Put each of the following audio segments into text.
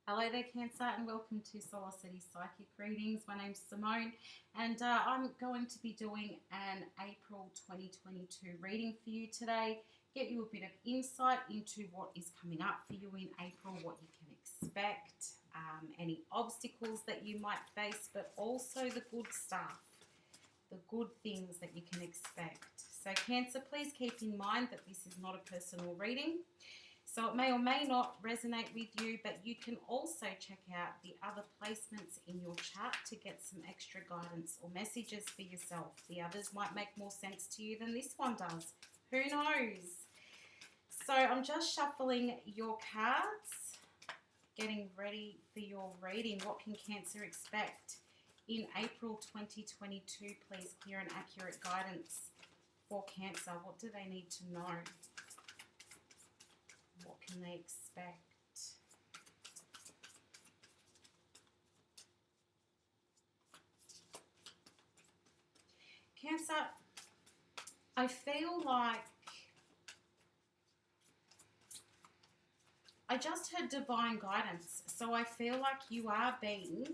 Hello there, Cancer, and welcome to Soulocity Psychic Readings. My name's Simone, and I'm going to be doing an April 2022 reading for you today. Get you a bit of insight into what is coming up for you in April, what you can expect, any obstacles that you might face, but also the good stuff, the good things that you can expect. So, Cancer, please keep in mind that this is not a personal reading. So it may or may not resonate with you, but you can also check out the other placements in your chart to get some extra guidance or messages for yourself. The others might make more sense to you than this one does. Who knows? So I'm just shuffling your cards, getting ready for your reading. What can Cancer expect in April 2022? Please, clear and accurate guidance for Cancer. What do they need to know? What can they expect? Cancer, I feel like I just heard divine guidance. So I feel like you are being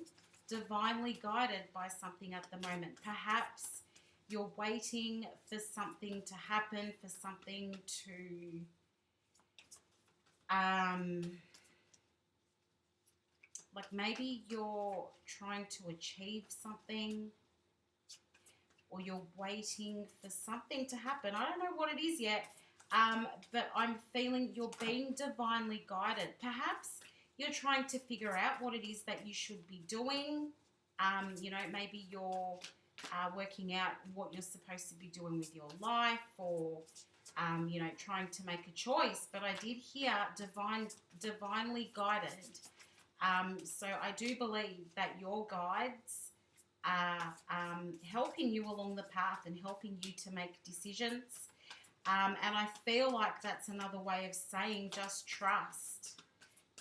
divinely guided by something at the moment. Perhaps you're waiting for something to happen, for something to like maybe you're trying to achieve something, or you're waiting for something to happen. I don't know what it is yet, but I'm feeling you're being divinely guided. Perhaps you're trying to figure out what it is that you should be doing. Maybe you're working out what you're supposed to be doing with your life, or trying to make a choice. But I did hear divinely guided. So I do believe that your guides are helping you along the path and helping you to make decisions. And I feel like that's another way of saying just trust.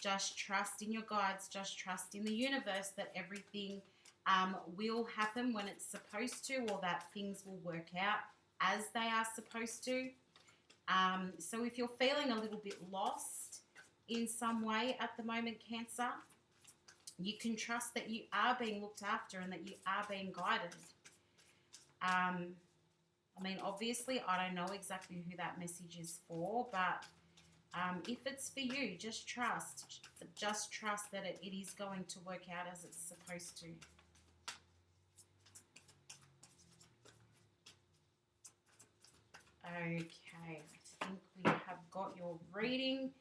Just trust in your guides. Just trust in the universe that everything will happen when it's supposed to, or that things will work out as they are supposed to. So if you're feeling a little bit lost in some way at the moment, Cancer, you can trust that you are being looked after and that you are being guided. Obviously, I don't know exactly who that message is for, but if it's for you, just trust. Just trust that it is going to work out as it's supposed to. Okay, I think we have got your reading,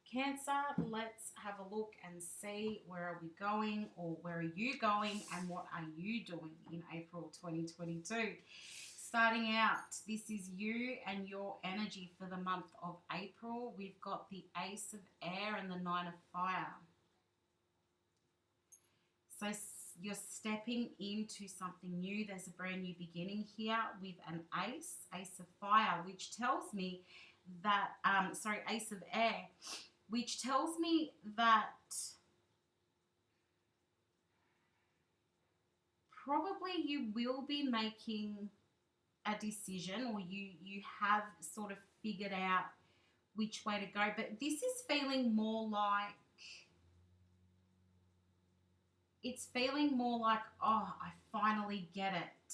Cancer. Let's have a look and see where are we going, or where are you going, and what are you doing in April 2022. Starting out, this is you and your energy for the month of April. We've got the Ace of Air and the Nine of Fire. So you're stepping into something new. There's a brand new beginning here with an Ace of Fire, which tells me that, Ace of Air, which tells me that probably you will be making a decision, or you have sort of figured out which way to go. But this is feeling more like, it's feeling more like, oh, I finally get it.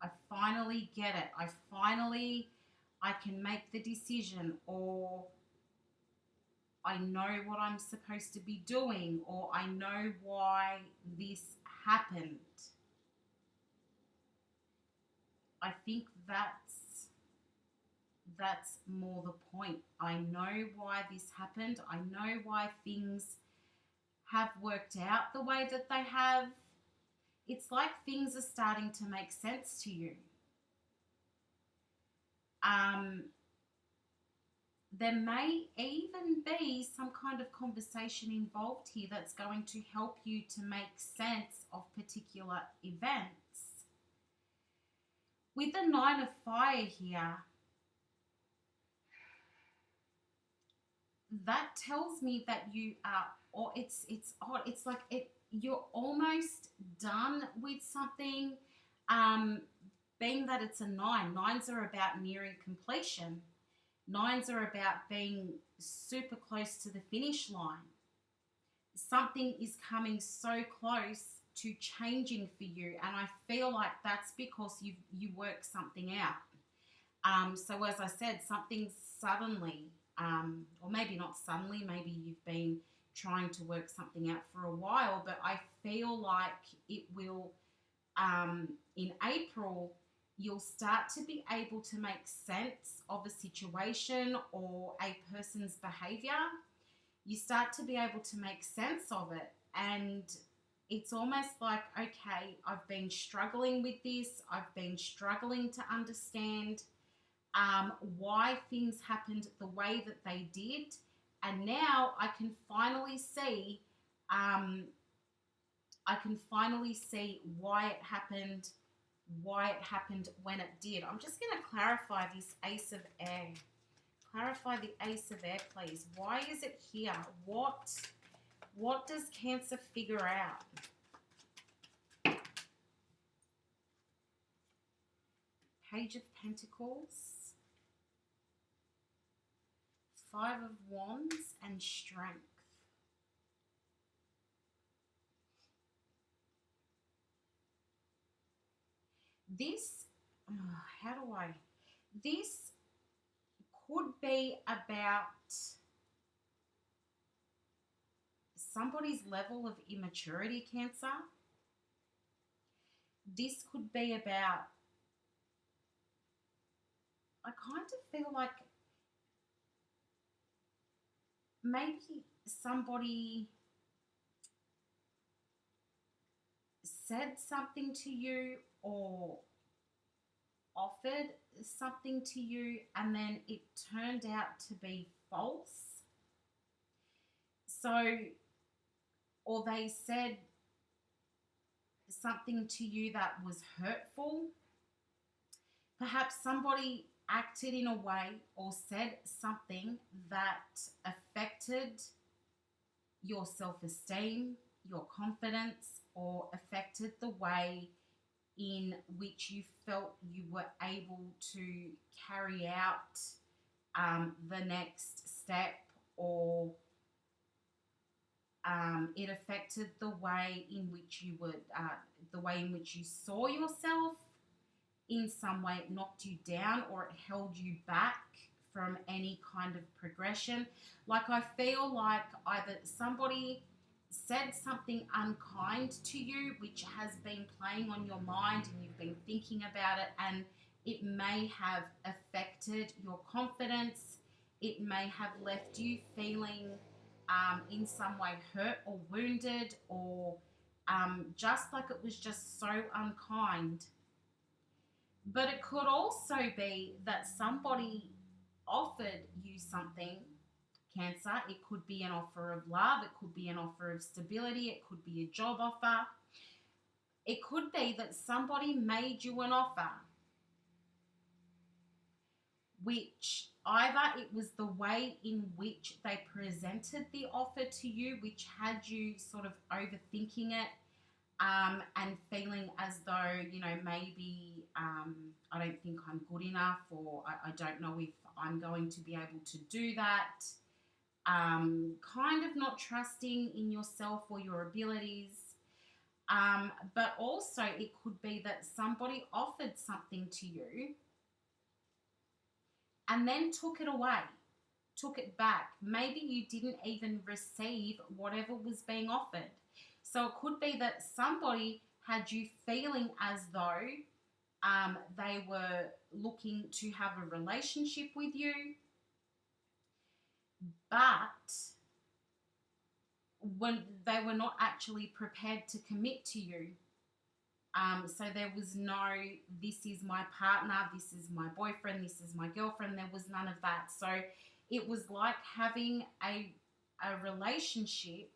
I finally get it. I can make the decision, or I know what I'm supposed to be doing, or I know why this happened. I think that's more the point. I know why this happened. I know why things have worked out the way that they have. It's like things are starting to make sense to you. There may even be some kind of conversation involved here that's going to help you to make sense of particular events. With the Nine of Fire here, that tells me that you are, or it's odd. It's like you're almost done with something. Being that it's a 9, 9s are about nearing completion. 9s are about being super close to the finish line. something is coming so close to changing for you, and I feel like that's because you work something out. So as I said, something suddenly, or maybe not suddenly, maybe you've been trying to work something out for a while, but I feel like it will, in April, you'll start to be able to make sense of a situation or a person's behavior. You start to be able to make sense of it. And it's almost like, okay, I've been struggling with this, I've been struggling to understand why things happened the way that they did. And now um, I can finally see why it happened when it did. I'm just going to clarify this Ace of Air. Clarify the Ace of Air, please. Why is it here? What does Cancer figure out? Page of Pentacles, Five of Wands, and Strength. This, how do I, this could be about somebody's level of immaturity, Cancer. This could be about, I kind of feel like maybe somebody said something to you or offered something to you and then it turned out to be false. So, or they said something to you that was hurtful. Perhaps somebody acted in a way or said something that affected your self-esteem, your confidence, or affected the way in which you felt you were able to carry out the next step, or it affected the way in which you would, the way in which you saw yourself. In some way, it knocked you down or it held you back from any kind of progression. Like, I feel like either somebody said something unkind to you, which has been playing on your mind and you've been thinking about it, and it may have affected your confidence. It may have left you feeling in some way hurt or wounded, or just like it was just so unkind. But it could also be that somebody offered you something, Cancer. It could be an offer of love. It could be an offer of stability. It could be a job offer. It could be that somebody made you an offer, which either it was the way in which they presented the offer to you, which had you sort of overthinking it, and feeling as though, maybe I don't think I'm good enough, or I don't know if I'm going to be able to do that. Kind of not trusting in yourself or your abilities. But also it could be that somebody offered something to you and then took it away, took it back. Maybe you didn't even receive whatever was being offered. So it could be that somebody had you feeling as though they were looking to have a relationship with you, but when they were not actually prepared to commit to you. So there was no, this is my partner, this is my boyfriend, this is my girlfriend. There was none of that. So it was like having a relationship,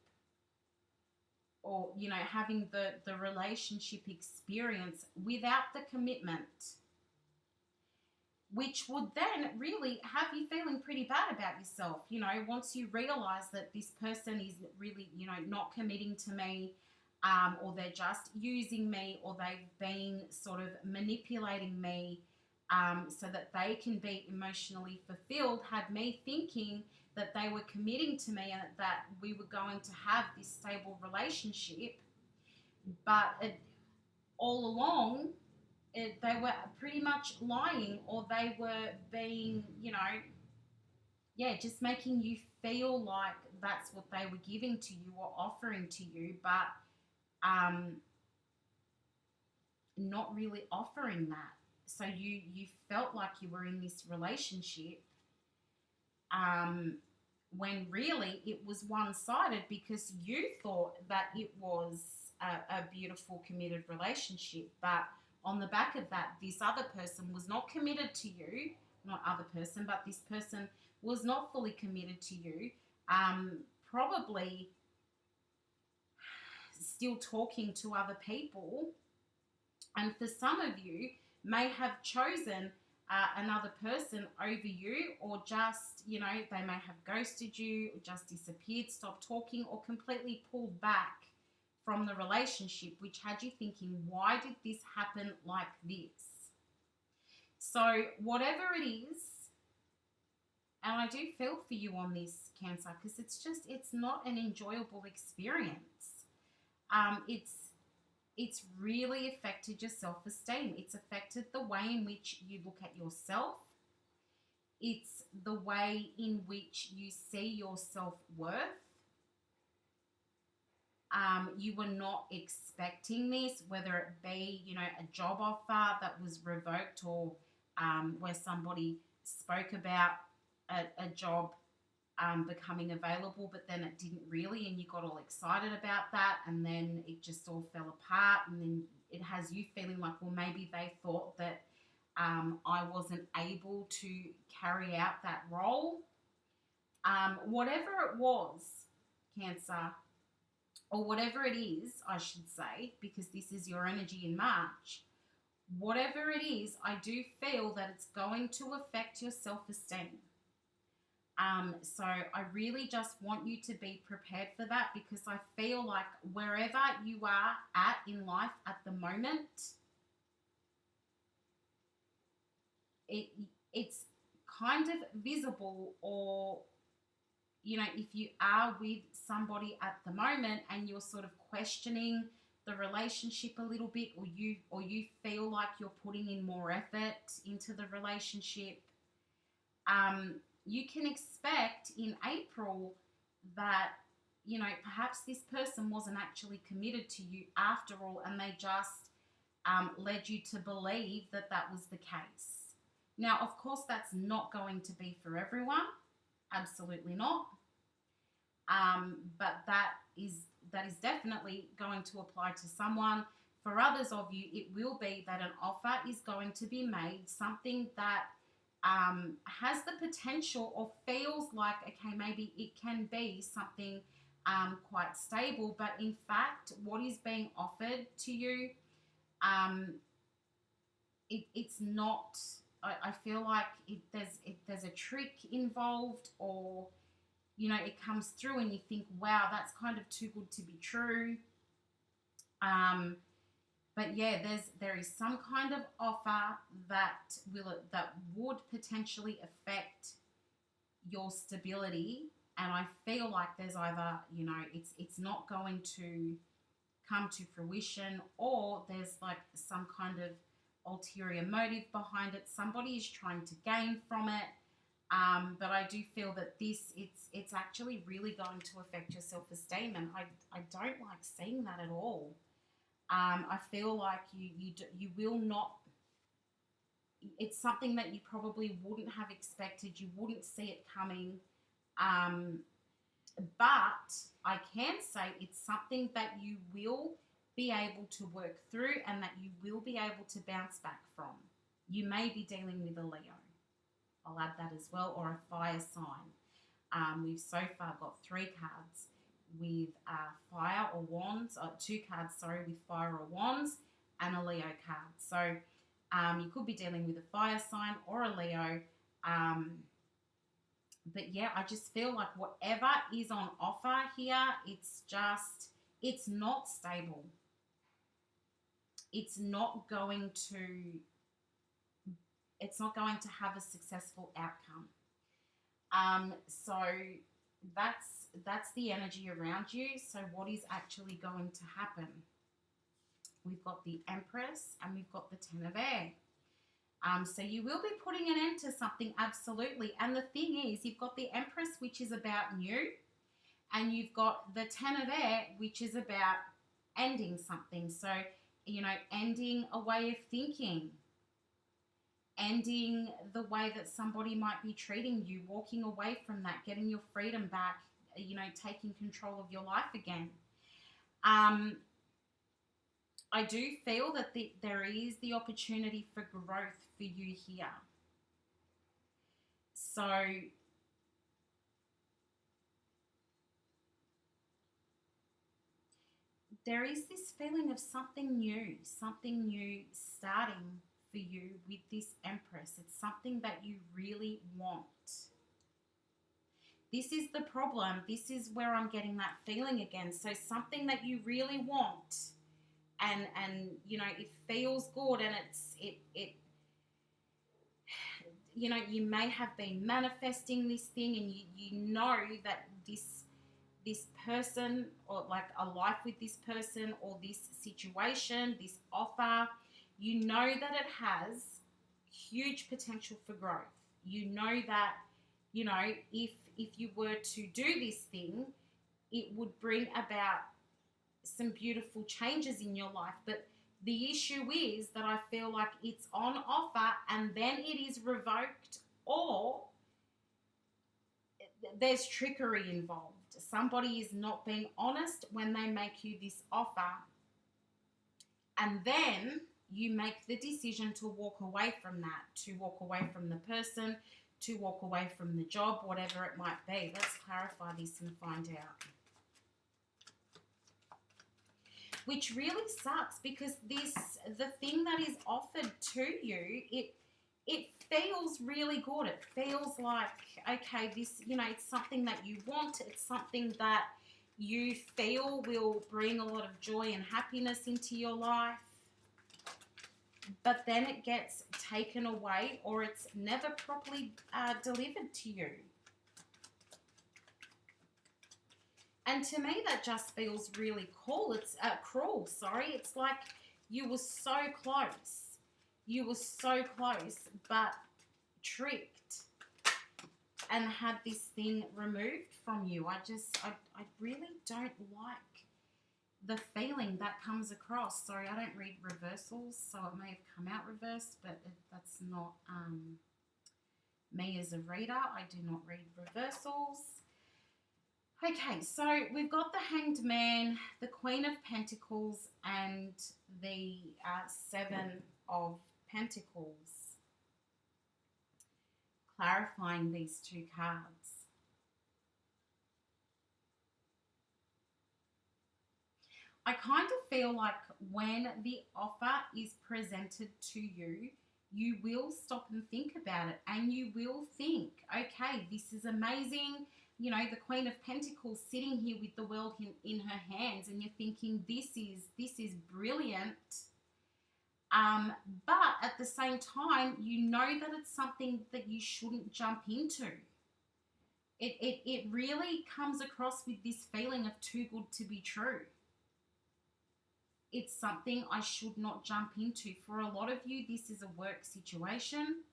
or, having the relationship experience without the commitment, which would then really have you feeling pretty bad about yourself. Once you realize that this person is really, not committing to me, or they're just using me, or they've been sort of manipulating me so that they can be emotionally fulfilled, had me thinking that they were committing to me and that we were going to have this stable relationship. But all along, they were pretty much lying, or they were being, yeah, just making you feel like that's what they were giving to you or offering to you, but not really offering that. So you felt like you were in this relationship, when really it was one-sided, because you thought that it was a beautiful committed relationship, but on the back of that, this other person was not committed to you. Not other person, but this person was not fully committed to you, probably still talking to other people, and for some of you may have chosen another person over you, or just, they may have ghosted you, or just disappeared, stopped talking, or completely pulled back from the relationship, which had you thinking, why did this happen like this? So whatever it is, and I do feel for you on this, Cancer, because it's not an enjoyable experience. It's really affected your self-esteem. It's affected the way in which you look at yourself. It's the way in which you see your self-worth. You were not expecting this, whether it be, a job offer that was revoked, or where somebody spoke about a job becoming available, but then it didn't really, and you got all excited about that, and then it just all fell apart, and then it has you feeling like, well, maybe they thought that I wasn't able to carry out that role. Whatever it was, Cancer, or whatever it is, I should say, because this is your energy in March, whatever it is, I do feel that it's going to affect your self-esteem. So I really just want you to be prepared for that, because I feel like wherever you are at in life at the moment, it's kind of visible, or if you are with somebody at the moment and you're sort of questioning the relationship a little bit, or you feel like you're putting in more effort into the relationship, you can expect in April that, perhaps this person wasn't actually committed to you after all, and they just led you to believe that that was the case. Now, of course, that's not going to be for everyone. Absolutely not. But that is definitely going to apply to someone. For others of you, it will be that an offer is going to be made, something that has the potential, or feels like, okay, maybe it can be something quite stable, but in fact, what is being offered to you, it's not. I feel like there's a trick involved, or it comes through and you think, wow, that's kind of too good to be true. But yeah, there is some kind of offer that would potentially affect your stability, and I feel like there's either, it's not going to come to fruition, or there's like some kind of ulterior motive behind it. Somebody is trying to gain from it. But I do feel that it's actually really going to affect your self-esteem, and I don't like seeing that at all. I feel like you will not. It's something that you probably wouldn't have expected. You wouldn't see it coming. But I can say it's something that you will be able to work through, and that you will be able to bounce back from. You may be dealing with a Leo. I'll add that as well, or a fire sign. We've so far got 3 cards with fire or wands, 2 cards, with fire or wands, and a Leo card. So you could be dealing with a fire sign or a Leo. But yeah, I just feel like whatever is on offer here, it's not stable. It's not going to have a successful outcome. So that's the energy around you. So what is actually going to happen? We've got the Empress and we've got the Ten of Air. So you will be putting an end to something, absolutely. And the thing is, you've got the Empress, which is about new, and you've got the Ten of Air, which is about ending something. So, ending a way of thinking, ending the way that somebody might be treating you, walking away from that, getting your freedom back, taking control of your life again. I do feel that there is the opportunity for growth for you here. So there is this feeling of something new starting for you with this Empress. It's something that you really want. This is the problem. This is where I'm getting that feeling again. So something that you really want, and it feels good, and it you may have been manifesting this thing, and you know that this person, or like a life with this person, or this situation, this offer, you know that it has huge potential for growth. You know that, if you were to do this thing, it would bring about some beautiful changes in your life. But the issue is that I feel like it's on offer and then it is revoked, or there's trickery involved. Somebody is not being honest when they make you this offer, and then you make the decision to walk away from that, to walk away from the person, to walk away from the job, whatever it might be. Let's clarify this and find out. Which really sucks, because the thing that is offered to you, it feels really good. It feels like, okay, this, it's something that you want. It's something that you feel will bring a lot of joy and happiness into your life. But then it gets taken away, or it's never properly delivered to you. And to me, that just feels really cool. It's cruel, sorry. It's like you were so close. You were so close, but tricked and had this thing removed from you. I really don't like the feeling that comes across. Sorry, I don't read reversals, so it may have come out reversed, but that's not me as a reader. I do not read reversals. Okay, so we've got the Hanged Man, the Queen of Pentacles, and the Seven of Pentacles. Clarifying these two cards. I kind of feel like when the offer is presented to you, you will stop and think about it, and you will think, okay, this is amazing. The Queen of Pentacles sitting here with the world in her hands, and you're thinking, this is brilliant. But at the same time, you know that it's something that you shouldn't jump into. It really comes across with this feeling of too good to be true. It's something I should not jump into. For a lot of you, this is a work situation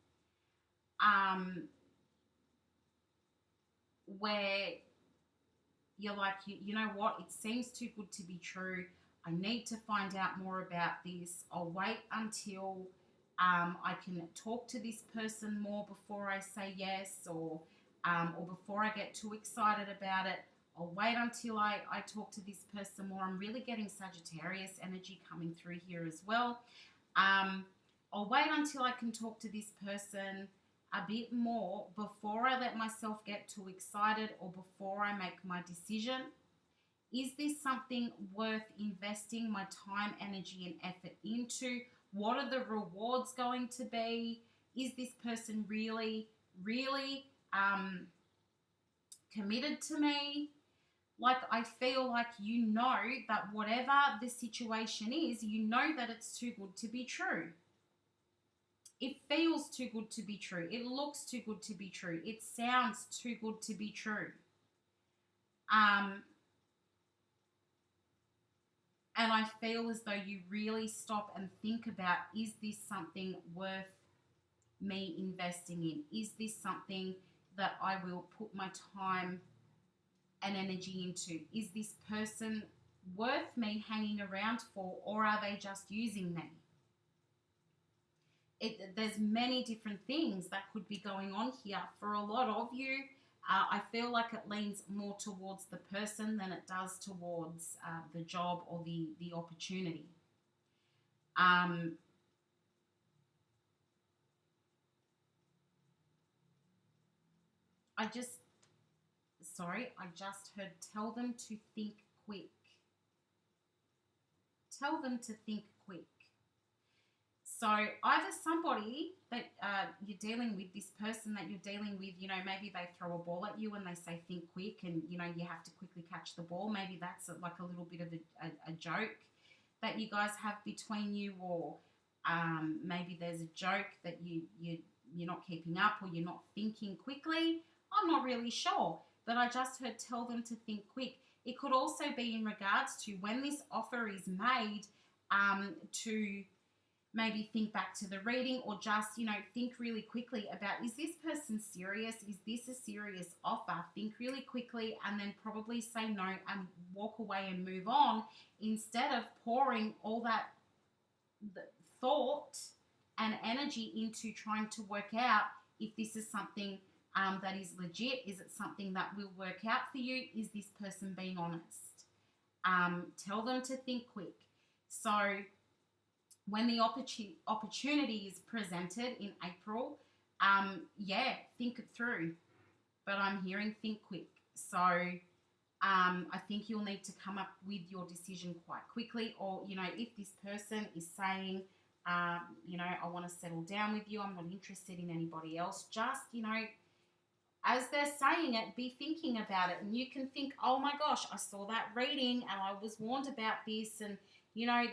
where you're like, you know what, it seems too good to be true. I need to find out more about this. I'll wait until I can talk to this person more before I say yes, or before I get too excited about it. I'll wait until I talk to this person more. I'm really getting Sagittarius energy coming through here as well. I'll wait until I can talk to this person a bit more before I let myself get too excited, or before I make my decision. Is this something worth investing my time, energy, and effort into? What are the rewards going to be? Is this person really, really committed to me? Like, I feel like that whatever the situation is, that it's too good to be true. It feels too good to be true. It looks too good to be true. It sounds too good to be true. Um, and I feel as though you really stop and think about, is this something worth me investing in? Is this something that I will put my time and energy into? Is this person worth me hanging around for, or are they just using me? There's many different things that could be going on here. For a lot of you, I feel like it leans more towards the person than it does towards the job or the opportunity. Um, I just, sorry, I just heard tell them to think quick. Tell them to think quick. So either somebody that you're dealing with, this person that you're dealing with, maybe they throw a ball at you and they say think quick, and you have to quickly catch the ball. Maybe that's like a little bit of a joke that you guys have between you, or maybe there's a joke that you're not keeping up, or you're not thinking quickly. I'm not really sure, but I just heard tell them to think quick. It could also be in regards to when this offer is made, to maybe think back to the reading, or just, think really quickly about, is this person serious? Is this a serious offer? Think really quickly and then probably say no and walk away and move on, instead of pouring all that thought and energy into trying to work out if this is something that is legit. Is it something that will work out for you? Is this person being honest? Tell them to think quick. So when the opportunity is presented in April, think it through. But I'm hearing think quick. So I think you'll need to come up with your decision quite quickly. Or, if this person is saying, I want to settle down with you, I'm not interested in anybody else, just, as they're saying it, be thinking about it. And you can think, oh my gosh, I saw that reading and I was warned about this, and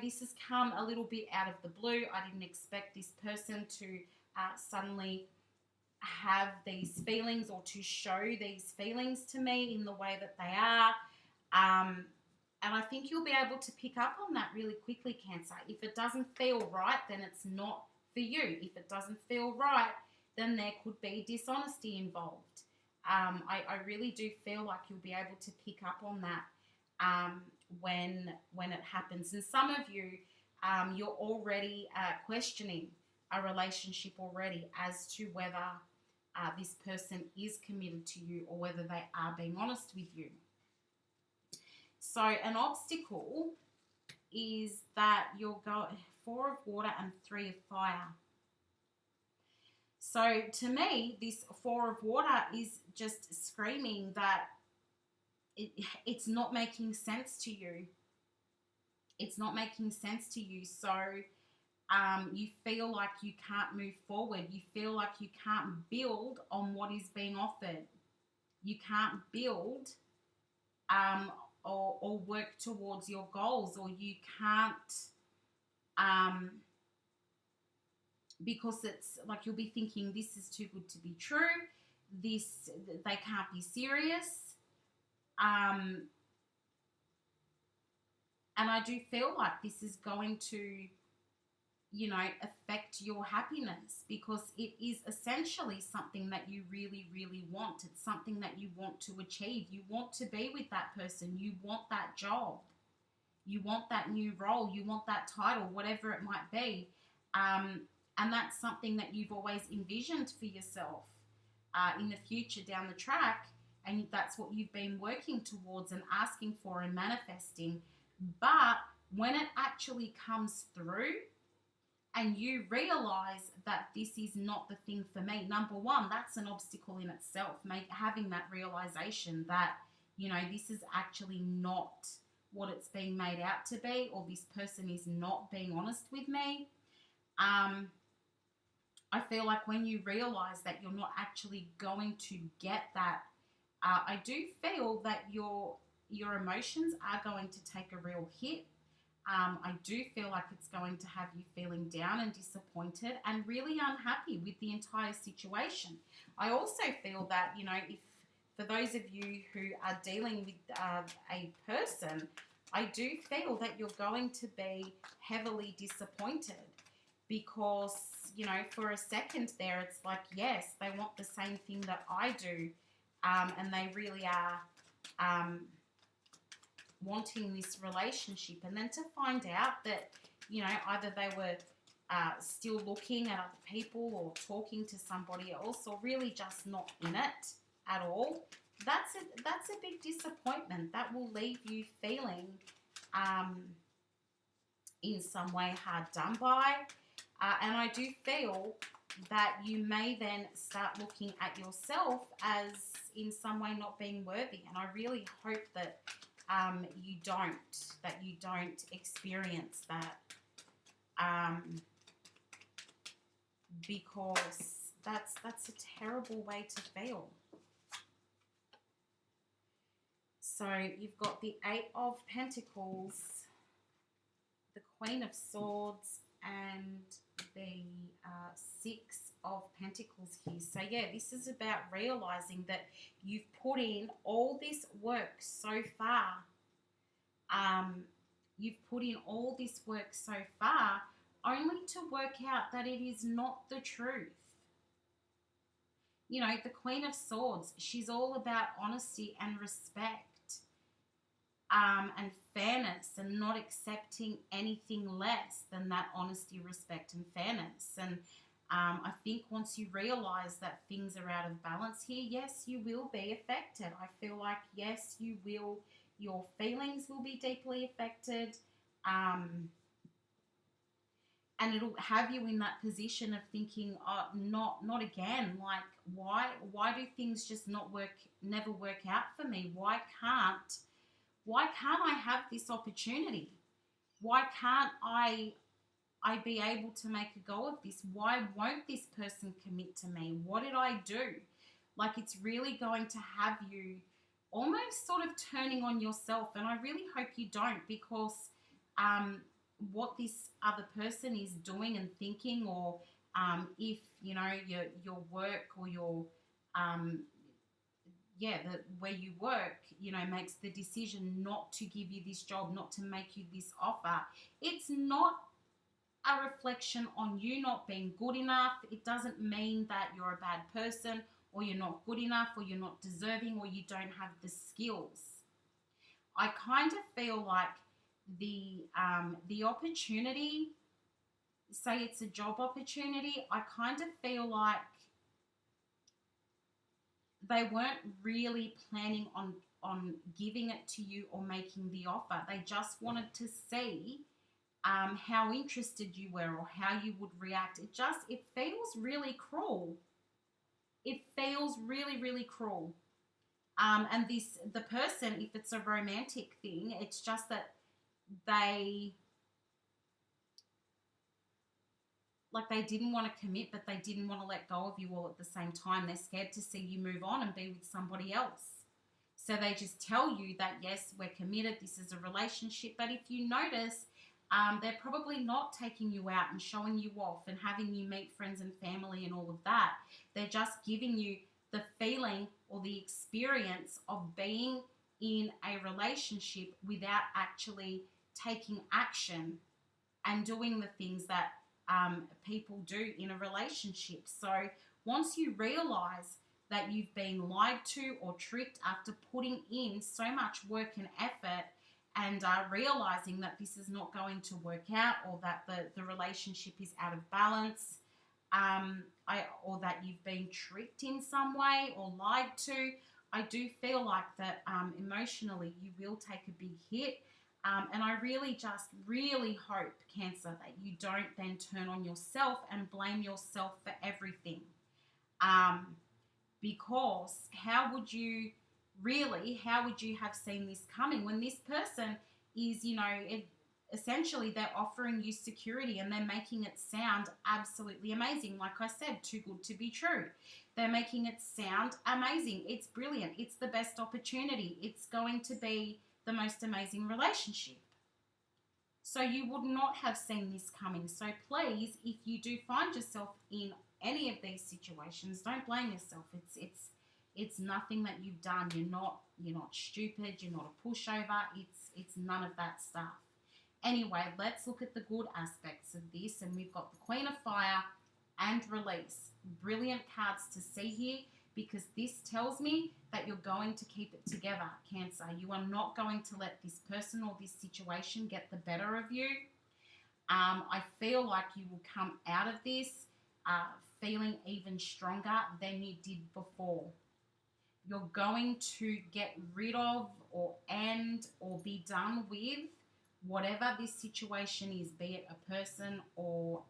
this has come a little bit out of the blue. I didn't expect this person to suddenly have these feelings, or to show these feelings to me in the way that they are. And I think you'll be able to pick up on that really quickly, Cancer. If it doesn't feel right, then it's not for you. If it doesn't feel right, then there could be dishonesty involved. I really do feel like you'll be able to pick up on that when it happens. And some of you, you're already questioning a relationship already, as to whether this person is committed to you, or whether they are being honest with you. So an obstacle is that you'll go 4 of water and 3 of fire. So to me, this 4 of water is just screaming that it's not making sense to you. It's not making sense to you. So you feel like you can't move forward. You feel like you can't build on what is being offered. You can't build or work towards your goals, or you can't, because it's like you'll be thinking, this is too good to be true. They can't be serious. And I do feel like this is going to, affect your happiness, because it is essentially something that you really, really want. It's something that you want to achieve. You want to be with that person. You want that job. You want that new role. You want that title, whatever it might be. And that's something that you've always envisioned for yourself in the future down the track. And that's what you've been working towards and asking for and manifesting. But when it actually comes through, and you realize that this is not the thing for me, number one, that's an obstacle in itself. Having that realization that, this is actually not what it's being made out to be, or this person is not being honest with me. I feel like when you realize that you're not actually going to get that, I do feel that your emotions are going to take a real hit. I do feel like it's going to have you feeling down and disappointed and really unhappy with the entire situation. I also feel that, if for those of you who are dealing with a person, I do feel that you're going to be heavily disappointed because, for a second there, it's like, yes, they want the same thing that I do, and they really are. Wanting this relationship, and then to find out that either they were still looking at other people or talking to somebody else or really just not in it at all, that's a big disappointment. That will leave you feeling in some way hard done by, and I do feel that you may then start looking at yourself as in some way not being worthy, and I really hope that you don't experience that, because that's a terrible way to feel. So you've got the Eight of Pentacles, the Queen of Swords, and the Six of Pentacles here. So yeah, this is about realizing that you've put in all this work so far. You've put in all this work so far only to work out that it is not the truth. The Queen of Swords, she's all about honesty and respect, and fairness, and not accepting anything less than that honesty, respect, and fairness. And I think once you realize that things are out of balance here, yes, you will be affected. I feel like, yes, you will. Your feelings will be deeply affected. And it'll have you in that position of thinking, oh, not again. Like, why do things just never work out for me? Why can't I have this opportunity? Why can't I be able to make a go of this? Why won't this person commit to me? What did I do? Like, it's really going to have you almost sort of turning on yourself. And I really hope you don't, because what this other person is doing and thinking, or if, your work or your where you work, makes the decision not to give you this job, not to make you this offer, it's not a reflection on you not being good enough. It doesn't mean that you're a bad person, or you're not good enough, or you're not deserving, or you don't have the skills. I kind of feel like the opportunity, say it's a job opportunity, I kind of feel like they weren't really planning on giving it to you or making the offer. They just wanted to see how interested you were or how you would react. It feels really cruel. It feels really, really cruel. And the person, if it's a romantic thing, it's just that they didn't want to commit, but they didn't want to let go of you all at the same time. They're scared to see you move on and be with somebody else. So they just tell you that, yes, we're committed, this is a relationship. But if you notice, they're probably not taking you out and showing you off and having you meet friends and family and all of that. They're just giving you the feeling or the experience of being in a relationship without actually taking action and doing the things that people do in a relationship. So once you realize that you've been lied to or tricked after putting in so much work and effort, and realizing that this is not going to work out, or that the relationship is out of balance, or that you've been tricked in some way or lied to, I do feel like that emotionally you will take a big hit. And I really hope, Cancer, that you don't then turn on yourself and blame yourself for everything. Because how would you have seen this coming when this person is, essentially they're offering you security and they're making it sound absolutely amazing. Like I said, too good to be true. They're making it sound amazing. It's brilliant. It's the best opportunity. It's going to be the most amazing relationship. So you would not have seen this coming. So please, if you do find yourself in any of these situations, don't blame yourself. It's nothing that you've done. You're not stupid. You're not a pushover. It's none of that stuff. Anyway, let's look at the good aspects of this, and we've got the Queen of Fire and Release. Brilliant cards to see here, because this tells me that you're going to keep it together, Cancer. You are not going to let this person or this situation get the better of you. I feel like you will come out of this feeling even stronger than you did before. You're going to get rid of or end or be done with whatever this situation is, be it a person or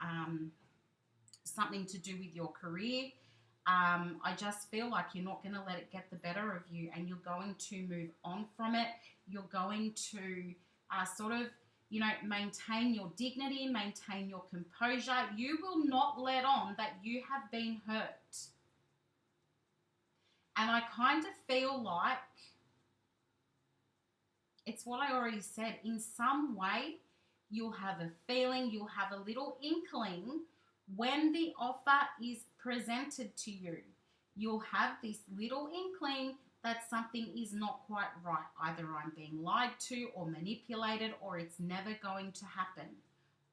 something to do with your career. I just feel like you're not going to let it get the better of you, and you're going to move on from it. You're going to maintain your dignity, maintain your composure. You will not let on that you have been hurt. And I kind of feel like it's what I already said. In some way, you'll have a feeling, you'll have a little inkling when the offer is presented to you. You'll have this little inkling that something is not quite right. Either I'm being lied to or manipulated, or it's never going to happen.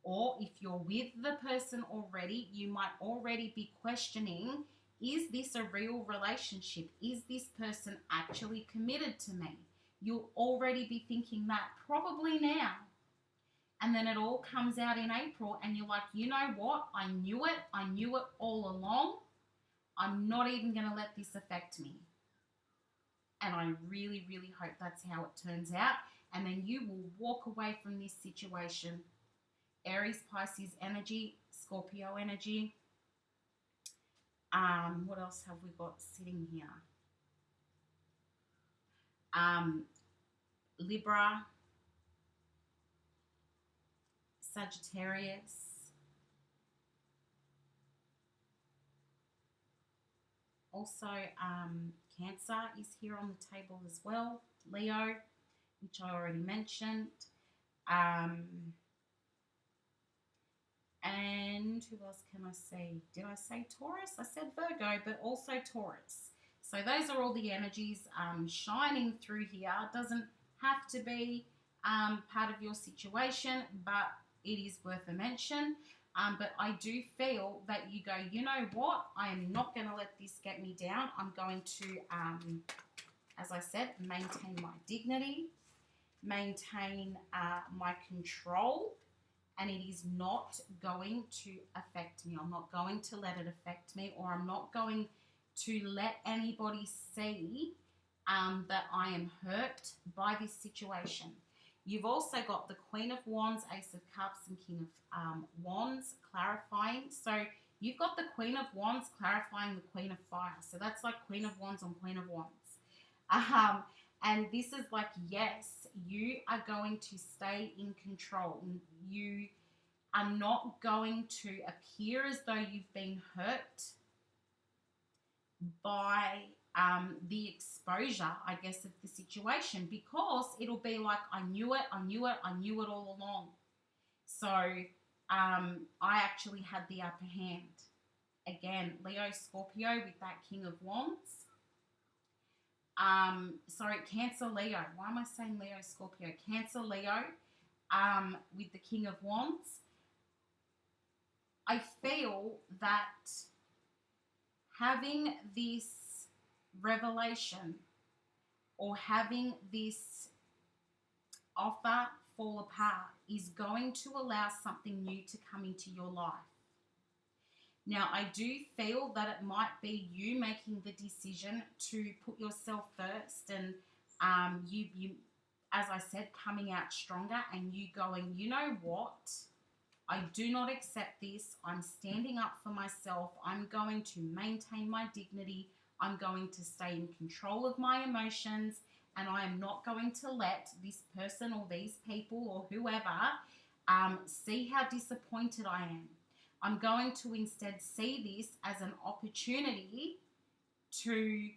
Or if you're with the person already, you might already be questioning, is this a real relationship? Is this person actually committed to me? You'll already be thinking that probably now. And then it all comes out in April and you're like, you know what? I knew it all along. I'm not even going to let this affect me. And I really, really hope that's how it turns out. And then you will walk away from this situation. Aries, Pisces energy, Scorpio energy. What else have we got sitting here? Libra, Sagittarius, also Cancer is here on the table as well, Leo, which I already mentioned, and who else can I see? Did I say Taurus? I said Virgo, but also Taurus. So those are all the energies shining through here. It doesn't have to be part of your situation, but it is worth a mention. But I do feel that you go, you know what? I am not going to let this get me down. I'm going to, as I said, maintain my dignity, maintain my control, and it is not going to affect me. I'm not going to let it affect me, or I'm not going to let anybody see that I am hurt by this situation. You've also got the Queen of Wands, Ace of Cups, and King of Wands clarifying. So you've got the Queen of Wands clarifying the Queen of Fire. So that's like Queen of Wands on Queen of Wands. And this is like, yes, you are going to stay in control. You are not going to appear as though you've been hurt by the exposure, I guess, of the situation, because it'll be like, I knew it all along. So I actually had the upper hand. Again, Leo, Scorpio with that King of Wands. Cancer, Leo. Why am I saying Leo, Scorpio? Cancer, Leo with the King of Wands. I feel that having this revelation or having this offer fall apart is going to allow something new to come into your life. Now, I do feel that it might be you making the decision to put yourself first, and you, as I said, coming out stronger, and you going, you know what? I do not accept this. I'm standing up for myself. I'm going to maintain my dignity. I'm going to stay in control of my emotions, and I am not going to let this person or these people or whoever see how disappointed I am. I'm going to instead see this as an opportunity to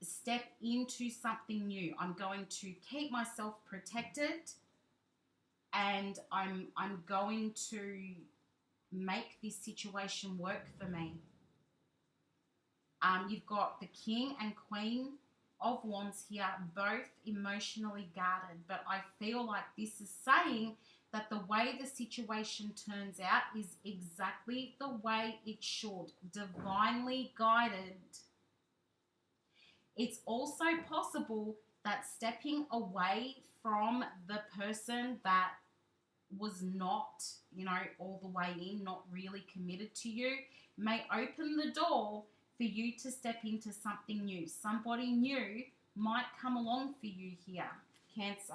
step into something new. I'm going to keep myself protected, and I'm going to make this situation work for me. You've got the King and Queen of Wands here, both emotionally guarded. But I feel like this is saying that the way the situation turns out is exactly the way it should, divinely guided. It's also possible that stepping away from the person that was not, all the way in, not really committed to you, may open the door for you to step into something new. Somebody new might come along for you here, Cancer.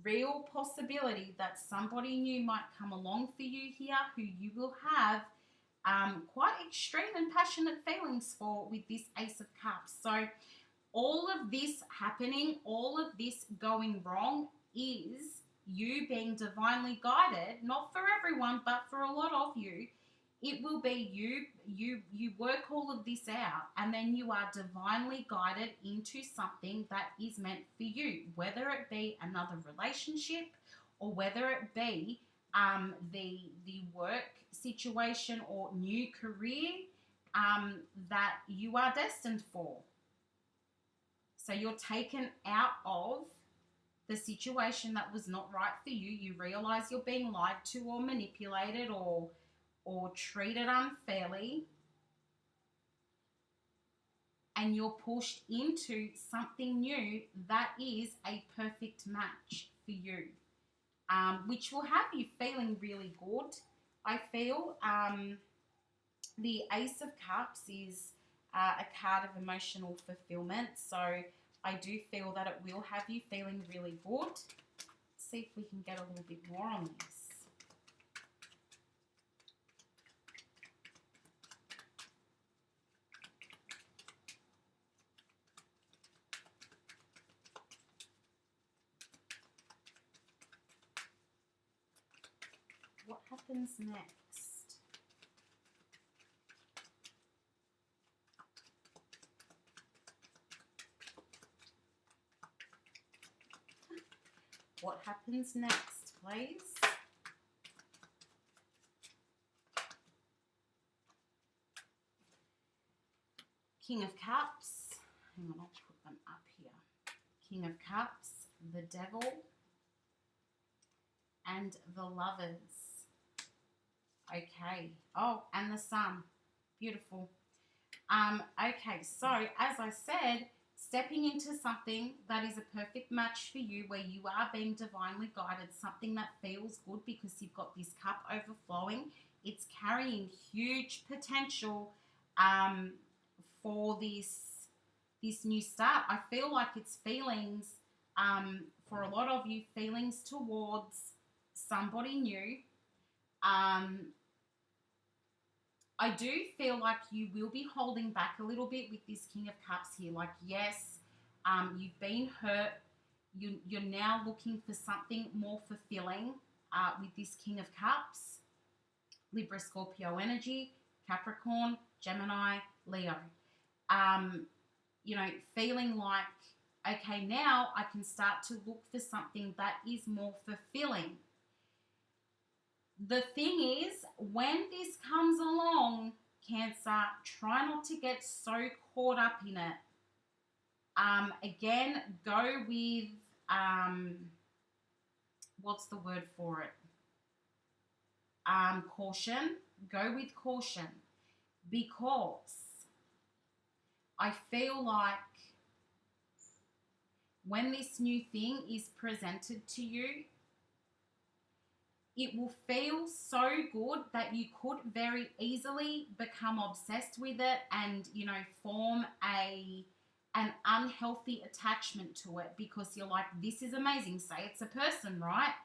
Real possibility that somebody new might come along for you here who you will have quite extreme and passionate feelings for with this Ace of Cups. So all of this happening, all of this going wrong is you being divinely guided, not for everyone, but for a lot of you. It will be you work all of this out, and then you are divinely guided into something that is meant for you, whether it be another relationship or whether it be the work situation or new career that you are destined for. So you're taken out of the situation that was not right for you. You realize you're being lied to or manipulated or treated unfairly, and you're pushed into something new that is a perfect match for you, which will have you feeling really good. I feel the Ace of Cups is a card of emotional fulfillment, so I do feel that it will have you feeling really good. Let's see if we can get a little bit more on this. What happens next? What happens next, please? King of Cups. Hang on, I'll put them up here. King of Cups, the Devil, and the Lovers. Okay. Oh, and the Sun. Beautiful. Okay, so as I said, stepping into something that is a perfect match for you, where you are being divinely guided, something that feels good because you've got this cup overflowing. It's carrying huge potential for this new start. I feel like it's feelings, for a lot of you, feelings towards somebody new. I do feel like you will be holding back a little bit with this King of Cups here. Like, yes, you've been hurt. You're now looking for something more fulfilling with this King of Cups. Libra, Scorpio energy, Capricorn, Gemini, Leo. Feeling like, okay, now I can start to look for something that is more fulfilling. The thing is, when this comes along, Cancer, try not to get so caught up in it. Again, go with, what's the word for it? Caution. Go with caution, because I feel like when this new thing is presented to you, it will feel so good that you could very easily become obsessed with it and, form an unhealthy attachment to it, because you're like, this is amazing. Say it's a person, right?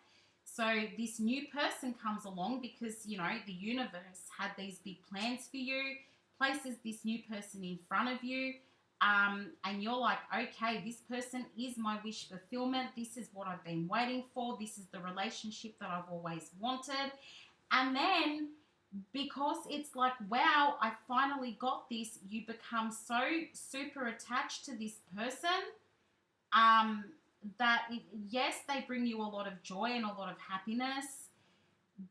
So this new person comes along because, the universe had these big plans for you, places this new person in front of you, and you're like, okay, this person is my wish fulfillment. This is what I've been waiting for. This is the relationship that I've always wanted. And then, because it's like, wow, I finally got this, you become so super attached to this person that, yes, they bring you a lot of joy and a lot of happiness,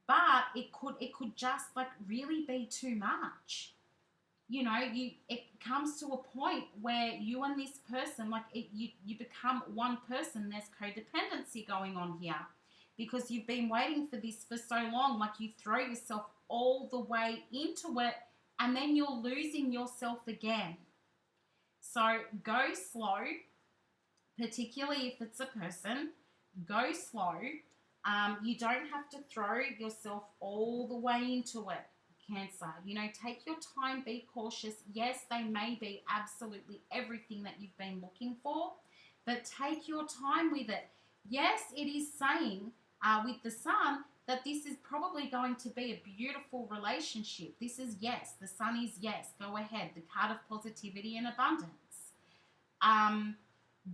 but it could just like really be too much. You know, it comes to a point where you and this person, like you become one person. There's codependency going on here because you've been waiting for this for so long. Like you throw yourself all the way into it, and then you're losing yourself again. So go slow, particularly if it's a person. Go slow. You don't have to throw yourself all the way into it. Cancer, you know, take your time, be cautious. Yes, they may be absolutely everything that you've been looking for, but take your time with it. Yes, it is saying with the sun that this is probably going to be a beautiful relationship. This is yes, the sun is yes, go ahead, the card of positivity and abundance.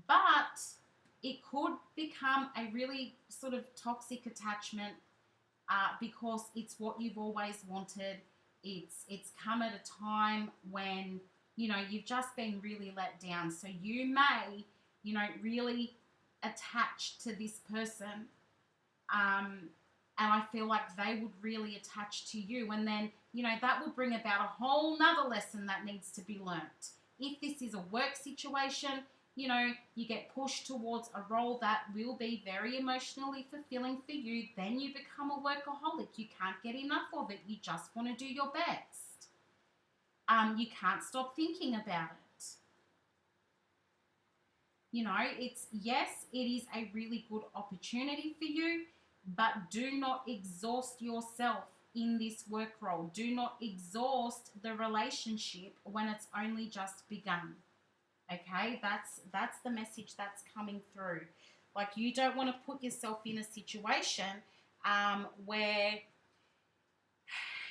But it could become a really sort of toxic attachment because it's what you've always wanted. It's come at a time when, you know, you've just been really let down. So you may, you know, really attach to this person, and I feel like they would really attach to you, and then, you know, that will bring about a whole nother lesson that needs to be learnt. If this is a work situation, you know, you get pushed towards a role that will be very emotionally fulfilling for you, then you become a workaholic. You can't get enough of it. You just want to do your best. You can't stop thinking about it. You know, it's, yes, it is a really good opportunity for you, but do not exhaust yourself in this work role. Do not exhaust the relationship when it's only just begun. Okay, that's the message that's coming through. Like, you don't want to put yourself in a situation where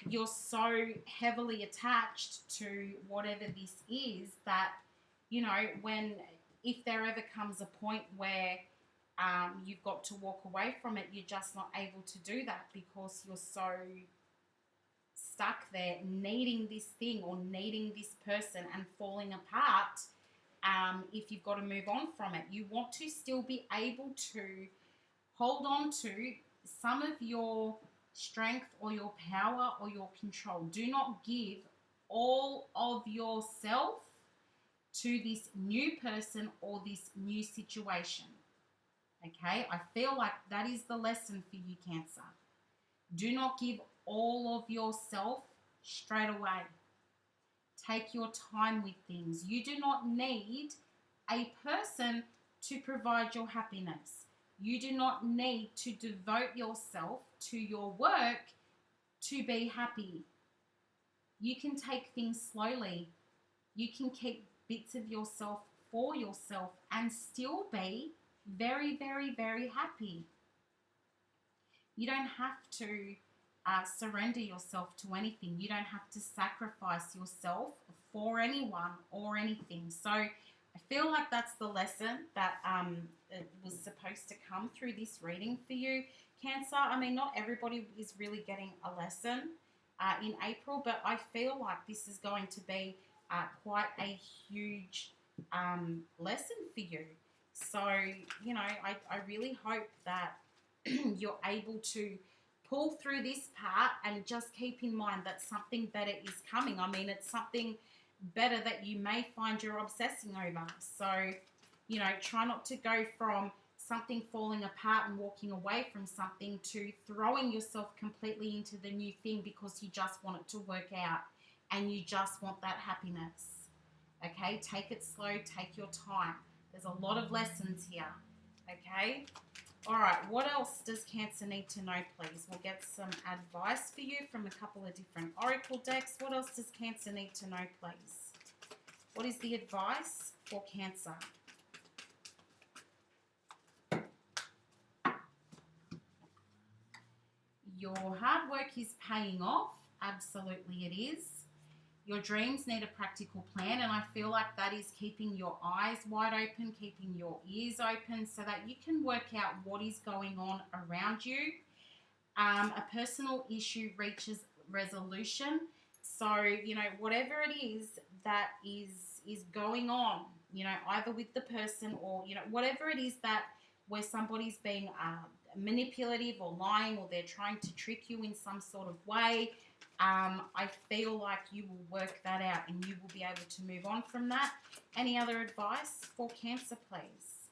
you're so heavily attached to whatever this is that, you know, if there ever comes a point where you've got to walk away from it, you're just not able to do that because you're so stuck there needing this thing or needing this person and falling apart. If you've got to move on from it, you want to still be able to hold on to some of your strength or your power or your control. Do not give all of yourself to this new person or this new situation. Okay, I feel like that is the lesson for you, Cancer. Do not give all of yourself straight away. Take your time with things. You do not need a person to provide your happiness. You do not need to devote yourself to your work to be happy. You can take things slowly. You can keep bits of yourself for yourself and still be very, very, very happy. You don't have to surrender yourself to anything. You don't have to sacrifice yourself for anyone or anything. So I feel like that's the lesson that it was supposed to come through this reading for you, Cancer. I mean, not everybody is really getting a lesson in April, but I feel like this is going to be quite a huge lesson for you. So, you know, I really hope that you're able to pull through this part and just keep in mind that something better is coming. I mean, it's something better that you may find you're obsessing over. So, you know, try not to go from something falling apart and walking away from something to throwing yourself completely into the new thing because you just want it to work out and you just want that happiness. Okay, take it slow, take your time. There's a lot of lessons here. Okay. All right, what else does Cancer need to know, please? We'll get some advice for you from a couple of different oracle decks. What else does Cancer need to know, please? What is the advice for Cancer? Your hard work is paying off. Absolutely it is. Your dreams need a practical plan, and I feel like that is keeping your eyes wide open, keeping your ears open so that you can work out what is going on around you. A personal issue reaches resolution. So, you know, whatever it is that is going on, you know, either with the person or, you know, whatever it is that where somebody's being manipulative or lying, or they're trying to trick you in some sort of way. I feel like you will work that out and you will be able to move on from that. Any other advice for Cancer, please?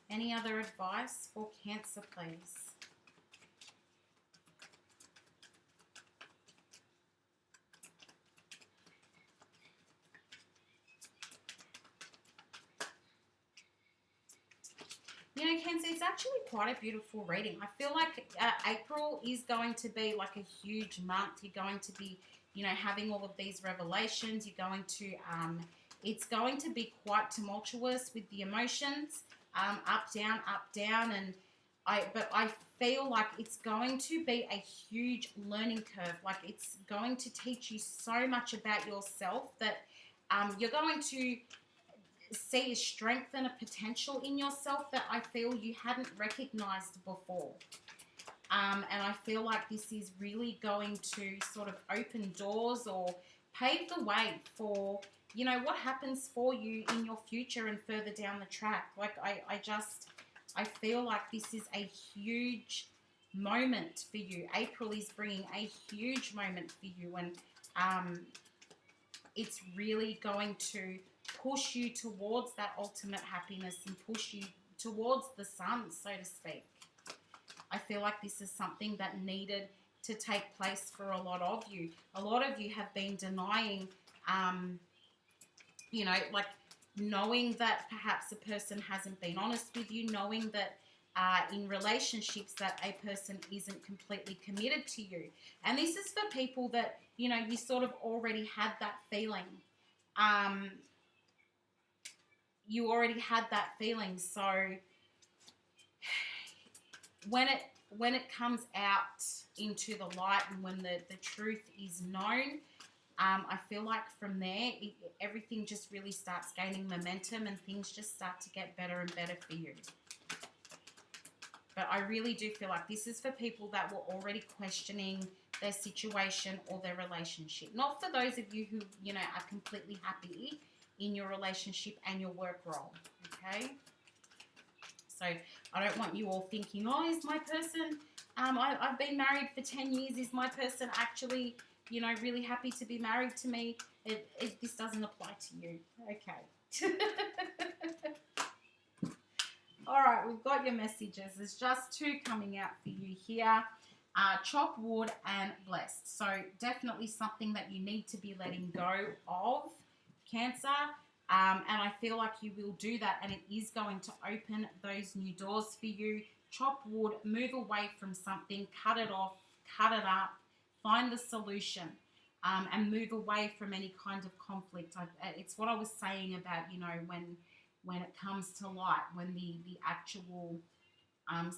Any other advice for Cancer, please? You know, Cancer, it's actually quite a beautiful reading. I feel like April is going to be like a huge month. You're going to be, you know, having all of these revelations. You're going to, it's going to be quite tumultuous with the emotions, up, down, and but I feel like it's going to be a huge learning curve. Like it's going to teach you so much about yourself that you're going to see a strength and a potential in yourself that I feel you hadn't recognized before. And I feel like this is really going to sort of open doors or pave the way for, you know, what happens for you in your future and further down the track. Like I feel like this is a huge moment for you. April is bringing a huge moment for you, and it's really going to push you towards that ultimate happiness and push you towards the sun, so to speak. I feel like this is something that needed to take place for a lot of you. A lot of you have been denying, you know, like knowing that perhaps a person hasn't been honest with you, knowing that in relationships that a person isn't completely committed to you. And this is for people that, you know, you sort of already had that feeling. You already had that feeling. So when it comes out into the light and when the truth is known, I feel like from there, everything just really starts gaining momentum and things just start to get better and better for you. But I really do feel like this is for people that were already questioning their situation or their relationship. Not for those of you who, you know, are completely happy in your relationship and your work role, okay? So I don't want you all thinking, oh, is my person, I've been married for 10 years, is my person actually, you know, really happy to be married to me? This doesn't apply to you, okay? All right, we've got your messages. There's just two coming out for you here. Chop wood and blessed. So definitely something that you need to be letting go of, Cancer. And I feel like you will do that, and it is going to open those new doors for you. Chop wood, move away from something, cut it off, cut it up, find the solution, and move away from any kind of conflict. It's what I was saying about, you know, when it comes to light, when the actual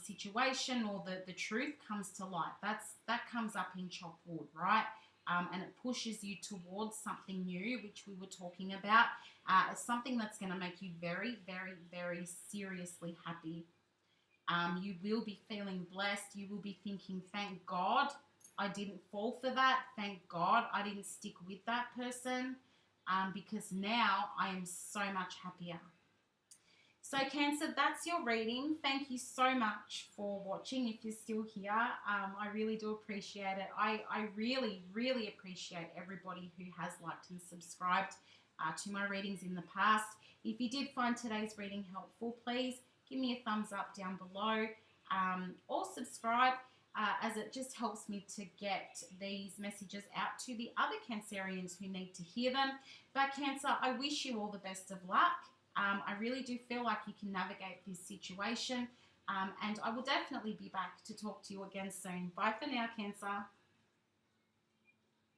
situation or the truth comes to light, that comes up in chop wood, right? And it pushes you towards something new, which we were talking about. It's something that's going to make you very, very, very seriously happy. You will be feeling blessed. You will be thinking, thank God I didn't fall for that. Thank God I didn't stick with that person, because now I am so much happier. So Cancer, that's your reading. Thank you so much for watching. If you're still here, I really do appreciate it. I really, really appreciate everybody who has liked and subscribed to my readings in the past. If you did find today's reading helpful, please give me a thumbs up down below, or subscribe, as it just helps me to get these messages out to the other Cancerians who need to hear them. But Cancer, I wish you all the best of luck. I really do feel like you can navigate this situation, and I will definitely be back to talk to you again soon. Bye for now, Cancer.